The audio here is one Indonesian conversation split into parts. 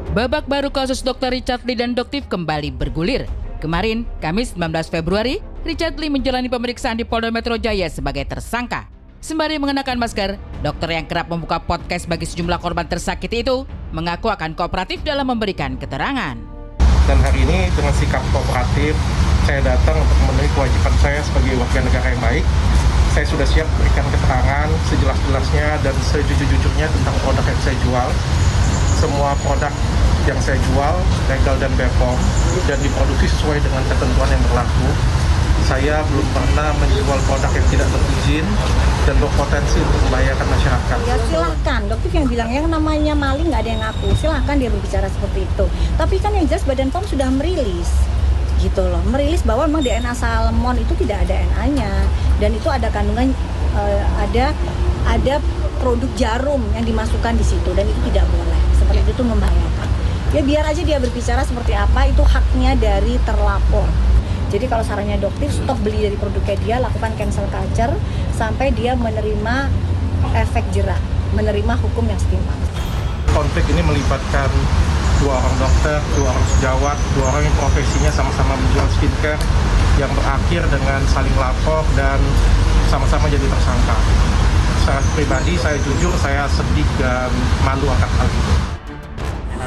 Babak baru kasus Dr. Richard Lee dan Doktif kembali bergulir. Kemarin, Kamis 19 Februari, Richard Lee menjalani pemeriksaan di Polda Metro Jaya sebagai tersangka. Sembari mengenakan masker, dokter yang kerap membuka podcast bagi sejumlah korban tersakiti itu mengaku akan kooperatif dalam memberikan keterangan. Dan hari ini dengan sikap kooperatif, saya datang untuk memenuhi kewajiban saya sebagai warga negara yang baik. Saya sudah siap berikan keterangan sejelas-jelasnya dan sejujur-jujurnya tentang produk yang saya jual. Semua produk yang saya jual legal dan BPOM dan diproduksi sesuai dengan ketentuan yang berlaku. Saya belum pernah menjual produk yang tidak berizin dan berpotensi untuk membahayakan masyarakat. Ya silahkan, dokter yang bilang yang namanya maling nggak ada yang ngaku, silahkan dia berbicara seperti itu. Tapi kan yang jelas Badan POM sudah merilis, gitu loh, merilis bahwa memang DNA salmon itu tidak ada DNA dan itu ada kandungan ada produk jarum yang dimasukkan di situ dan itu tidak boleh. Seperti itu membahayakan. Ya biar aja dia berbicara seperti apa, itu haknya dari terlapor. Jadi kalau sarannya dokter, stop beli dari produknya dia, lakukan cancel culture sampai dia menerima efek jerak, menerima hukum yang setimpal. Konflik ini melibatkan dua orang dokter, dua orang sejawat, dua orang yang profesinya sama-sama menjual skincare yang berakhir dengan saling lapor dan sama-sama jadi tersangka. Secara pribadi, saya jujur, saya sedih dan malu akan hal itu.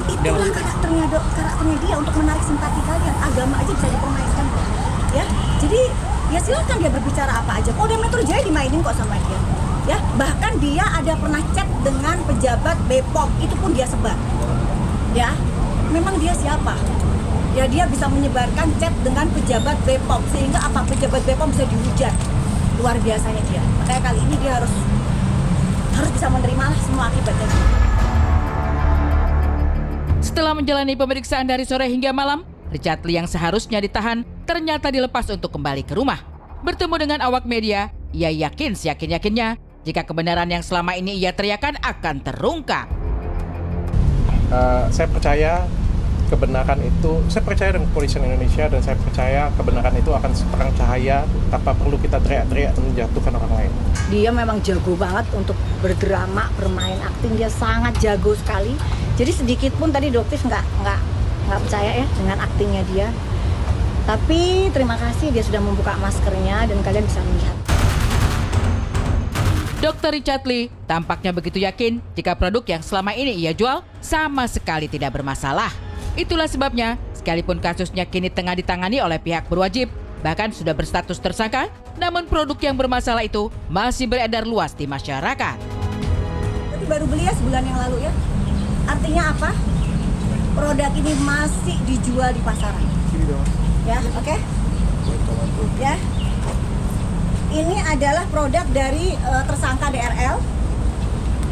Itulah karakternya dia untuk menarik simpati kalian. Agama aja bisa dipermainkan kok. Ya, jadi ya silakan dia berbicara apa aja. Polda Metro Jaya dimainin kok sama dia. Ya, bahkan dia ada pernah chat dengan pejabat BPOM, itu pun dia sebar. Ya, memang dia siapa? Ya dia bisa menyebarkan chat dengan pejabat BPOM sehingga apa pejabat BPOM bisa dihujat. Luar biasanya dia. Makanya kali ini dia harus bisa menerima semua akibatnya. Setelah menjalani pemeriksaan dari sore hingga malam, Richard Lee yang seharusnya ditahan ternyata dilepas untuk kembali ke rumah. Bertemu dengan awak media, ia yakin seyakin-yakinnya jika kebenaran yang selama ini ia teriakan akan terungkap. Saya percaya kebenaran itu, saya percaya dengan kepolisian Indonesia dan saya percaya kebenaran itu akan seterang cahaya tanpa perlu kita teriak-teriak dan menjatuhkan orang lain. Dia memang jago banget untuk berdrama, bermain akting, dia sangat jago sekali. Jadi sedikit pun tadi dokter nggak percaya ya dengan aktingnya dia. Tapi terima kasih dia sudah membuka maskernya dan kalian bisa melihat. Dr. Richard Lee tampaknya begitu yakin jika produk yang selama ini ia jual sama sekali tidak bermasalah. Itulah sebabnya, sekalipun kasusnya kini tengah ditangani oleh pihak berwajib, bahkan sudah berstatus tersangka, namun produk yang bermasalah itu masih beredar luas di masyarakat. Jadi baru beli ya sebulan yang lalu ya. Artinya apa? Produk ini masih dijual di pasaran. Ya, oke? Ya. Ini adalah produk dari tersangka DRL.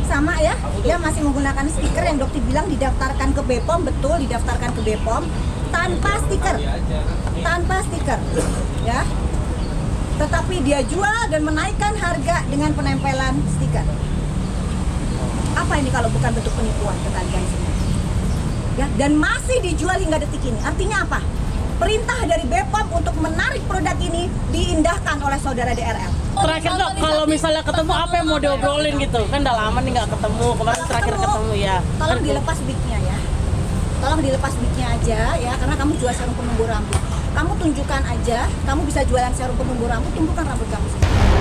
Sama ya, dia masih menggunakan stiker yang dokter bilang didaftarkan ke BPOM, betul didaftarkan ke BPOM tanpa stiker, ya. Tetapi dia jual dan menaikkan harga dengan penempelan stiker. Apa ini kalau bukan bentuk penipuan ke kalian semua? Ya, dan masih dijual hingga detik ini. Artinya apa? Perintah dari BPOM untuk menarik produk ini diindahkan oleh saudara DRL. Terakhir dok, kalau misalnya ketemu apa yang mau diobrolin gitu? Kan udah lama nih nggak ketemu, kemarin terakhir ketemu ya. Tolong dilepas wignya ya. Tolong dilepas wignya aja ya, karena kamu jual serum penumbuh rambut. Kamu tunjukkan aja, kamu bisa jualan serum penumbuh rambut, tumbuhkan rambut kamu sendiri.